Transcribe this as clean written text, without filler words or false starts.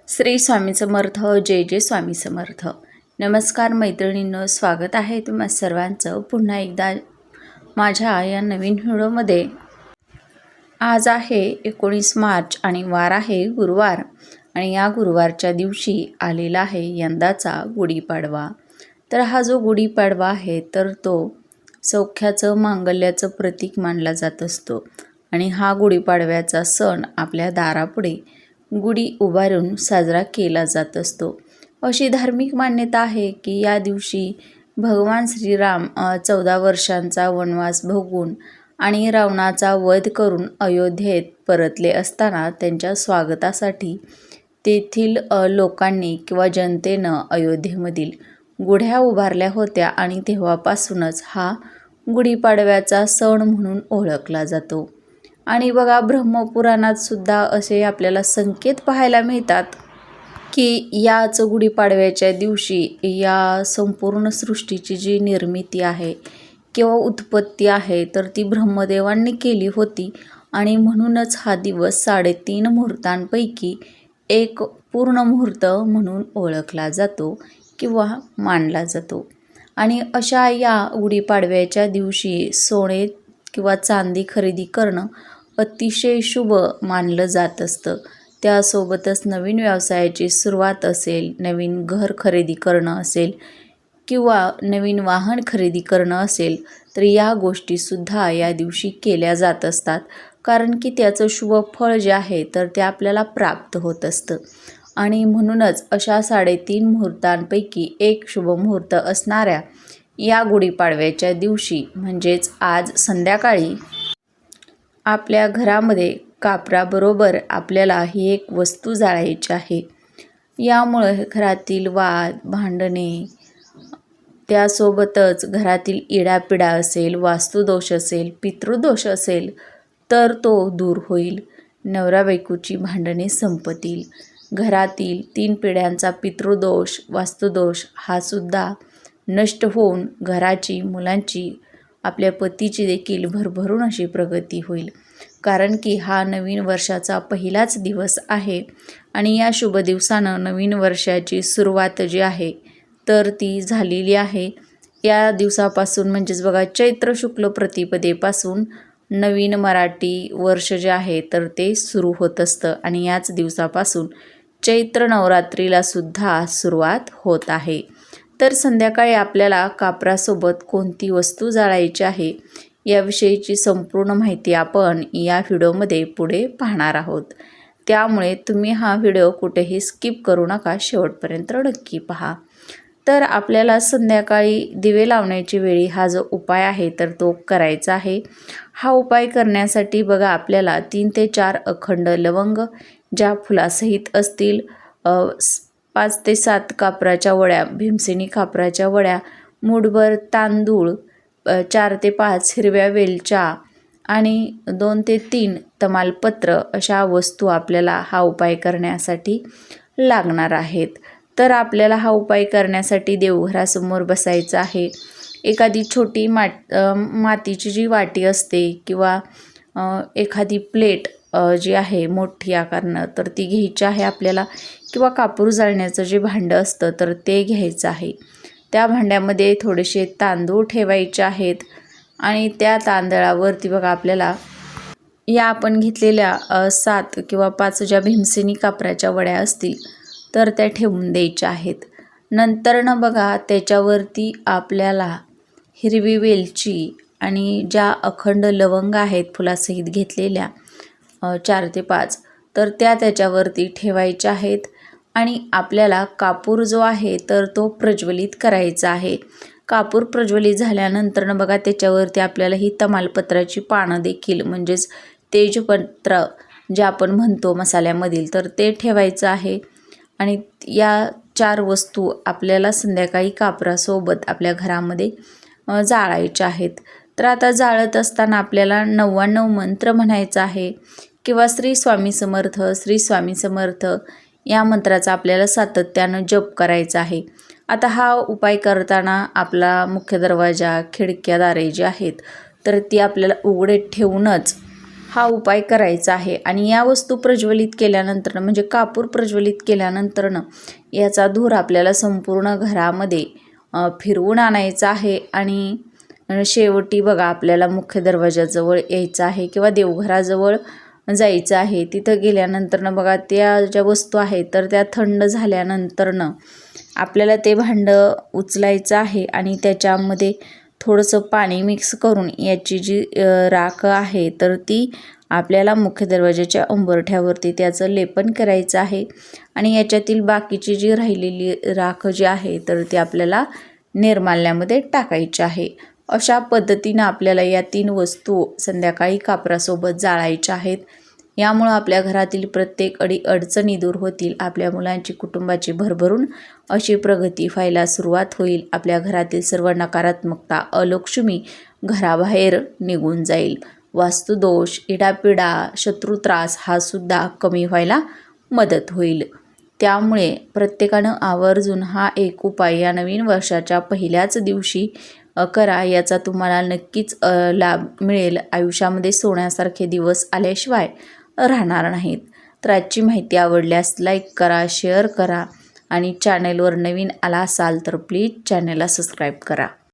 श्री स्वामी समर्थ. जय जय स्वामी समर्थ. नमस्कार मैत्रिणींनो, स्वागत आहे तुम्हा सर्वांचं पुन्हा एकदा माझ्या या नवीन व्हिडिओमध्ये. आज आहे 19 मार्च आणि वार आहे गुरुवार. आणि या गुरुवारच्या दिवशी आलेला आहे यंदाचा गुढीपाडवा. तर हा जो गुढीपाडवा आहे तर तो सौख्याचं मांगल्याचं प्रतीक मानला जात असतो. आणि हा गुढीपाडव्याचा सण आपल्या दारापुढे गुढी उभारून साजरा केला जात असतो. अशी धार्मिक मान्यता आहे की या दिवशी भगवान श्रीराम 14 वर्षांचा वनवास भोगून आणि रावणाचा वध करून अयोध्येत परतले असताना त्यांच्या स्वागतासाठी तेथील लोकांनी किंवा जनतेनं अयोध्येमधील गुढ्या उभारल्या होत्या. आणि तेव्हापासूनच हा गुढीपाडव्याचा सण म्हणून ओळखला जातो. आणि बघा, ब्रह्मपुराणात सुद्धा असे आपल्याला संकेत पाहायला मिळतात की याच गुढीपाडव्याच्या दिवशी या संपूर्ण सृष्टीची जी निर्मिती आहे किंवा उत्पत्ती आहे तर ती ब्रह्मदेवांनी केली होती. आणि म्हणूनच हा दिवस 3.5 मुहूर्तांपैकी एक पूर्ण मुहूर्त म्हणून ओळखला जातो किंवा मानला जातो. आणि अशा या गुढीपाडव्याच्या दिवशी सोने किंवा चांदी खरेदी करणं अतिशय शुभ मानलं जात असतं. त्यासोबतच नवीन व्यवसायाची सुरुवात असेल, नवीन घर खरेदी करणं असेल किंवा नवीन वाहन खरेदी करणं असेल तर या गोष्टीसुद्धा या दिवशी केल्या जात असतात. कारण की त्याचं शुभ फळ जे आहे तर ते आपल्याला प्राप्त होत असतं. आणि म्हणूनच अशा 3.5 मुहूर्तांपैकी एक शुभ मुहूर्त असणाऱ्या या गुढीपाडव्याच्या दिवशी म्हणजेच आज संध्याकाळी आपल्या घरामध्ये कापराबरोबर आपल्याला ही एक वस्तू जाळायची आहे. यामुळे घरातील वाद, भांडणे, त्यासोबतच घरातील इडापिडा असेल, वास्तुदोष असेल, पितृदोष असेल तर तो दूर होईल. नवरा बायकोची भांडणे संपतील. घरातील 3 पिढ्यांचा पितृदोष, वास्तुदोष हा सुद्धा नष्ट होऊन घराची, मुलांची, आपल्या पतीची देखील भरभरून अशी प्रगती होईल. कारण की हा नवीन वर्षाचा पहिलाच दिवस आहे. आणि या शुभ दिवसानं नवीन वर्षाची सुरुवात जी आहे तर ती झालेली आहे. या दिवसापासून म्हणजेच बघा, चैत्र शुक्ल प्रतिपदेपासून नवीन मराठी वर्ष जे आहे तर ते सुरू होत असतं. आणि याच दिवसापासून चैत्र नवरात्रीला सुद्धा सुरुवात होत आहे. तर संध्याकाळी आपल्याला कापरासोबत कोणती वस्तू जाळायची आहे याविषयीची संपूर्ण माहिती आपण या व्हिडिओमध्ये पुढे पाहणार आहोत. त्यामुळे तुम्ही हा व्हिडिओ कुठेही स्किप करू नका, शेवटपर्यंत नक्की पहा. तर आपल्याला संध्याकाळी दिवे लावण्याची वेळी हा जो उपाय आहे तर तो करायचा आहे. हा उपाय करण्यासाठी बघा, आपल्याला 3 ते 4 अखंड लवंग ज्या फुलासहित असतील, 5 ते 7 कापराच्या वड्या, भीमसेनी कापराच्या वड्या, मूठभर तांदूळ, 4 ते 5 हिरव्या वेलच्या आणि 2 ते 3 तमालपत्र अशा वस्तू आपल्याला हा उपाय करण्यासाठी लागणार आहेत. तर आपल्याला हा उपाय करण्यासाठी देवघरासमोर बसायचं आहे. एखादी छोटी मातीची जी वाटी असते किंवा एखादी प्लेट जी आहे मोठी आकारानं तर ती घ्यायची आहे आपल्याला. किंवा कापूर जाळण्याचं जे भांडं असतं तर ते घ्यायचं आहे. त्या भांड्यामध्ये थोडेसे तांदूळ ठेवायचे आहेत. आणि त्या तांदळावरती बघा, आपल्याला या आपण घेतलेल्या 7 किंवा 5 ज्या भीमसेनी कापराच्या वड्या असतील तर त्या ठेवून द्यायच्या आहेत. नंतरनं बघा, त्याच्यावरती आपल्याला हिरवी वेलची आणि ज्या अखंड लवंग आहेत फुलासहित घेतलेल्या 4 ते 5 तर त्या त्याच्यावरती ठेवायच्या आहेत. आणि आपल्याला कापूर जो आहे तर तो प्रज्वलित करायचा आहे. कापूर प्रज्वलित झाल्यानंतर बघा, त्याच्यावरती आपल्याला ही तमालपत्राची पानं देखील म्हणजेच तेजपत्र जे आपण म्हणतो मसाल्यामधील तर ते ठेवायचं आहे. आणि या 4 वस्तू आपल्याला संध्याकाळी कापरासोबत आपल्या घरामध्ये जाळायच्या आहेत. तर आता जाळत असताना आपल्याला 99 मंत्र म्हणायचा आहे किंवा श्री स्वामी समर्थ, श्री स्वामी समर्थ या मंत्राचा आपल्याला सातत्यानं जप करायचा आहे. आता हा उपाय करताना आपला मुख्य दरवाजा, खिडक्या, दारे जी आहेत तर ती आपल्याला उघडे ठेवूनच हा उपाय करायचा आहे. आणि या वस्तू प्रज्वलित केल्यानंतर म्हणजे कापूर प्रज्वलित केल्यानंतर याचा धूर आपल्याला संपूर्ण घरामध्ये फिरवून आणायचा आहे. आणि शेवटी बघा आपल्याला मुख्य दरवाजाजवळ यायचं आहे किंवा देवघराजवळ जायचं आहे. तिथं गेल्यानंतर बघा त्या ज्या वस्तू आहेत तर त्या थंड झाल्यानंतर आपल्याला ते भांडं उचलायचं आहे आणि त्याच्यामध्ये थोडंसं पाणी मिक्स करून याची जी राख आहे तर ती आपल्याला मुख्य दरवाजाच्या उंबरठ्यावरती त्याचं लेपन करायचं आहे. आणि याच्यातील बाकीची जी राहिलेली राख जी आहे तर ती आपल्याला निर्माल्यामध्ये टाकायची आहे. अशा पद्धतीनं आपल्याला या 3 वस्तू संध्याकाळी कापरासोबत जाळायच्या आहेत. यामुळं आपल्या घरातील प्रत्येक अडचणी दूर होतील. आपल्या मुलांची कुटुंबाची भरभरून अशी प्रगती व्हायला सुरुवात होईल. आपल्या घरातील सर्व नकारात्मकता अलक्ष्मी घराबाहेर निघून जाईल. वास्तुदोष, इडापिडा, शत्रुत्रास हा सुद्धा कमी व्हायला मदत होईल. त्यामुळे प्रत्येकानं आवर्जून हा एक उपाय या नवीन वर्षाच्या पहिल्याच दिवशी करा. याचा तुम्हाला नक्कीच लाभ मिळेल. आयुष्यामध्ये सोन्यासारखे दिवस आल्याशिवाय राहणार नाहीत. तर आजची माहिती आवडल्यास लाईक करा, शेअर करा आणि चॅनेलवर नवीन आला असाल तर प्लीज चॅनेलला सबस्क्राईब करा.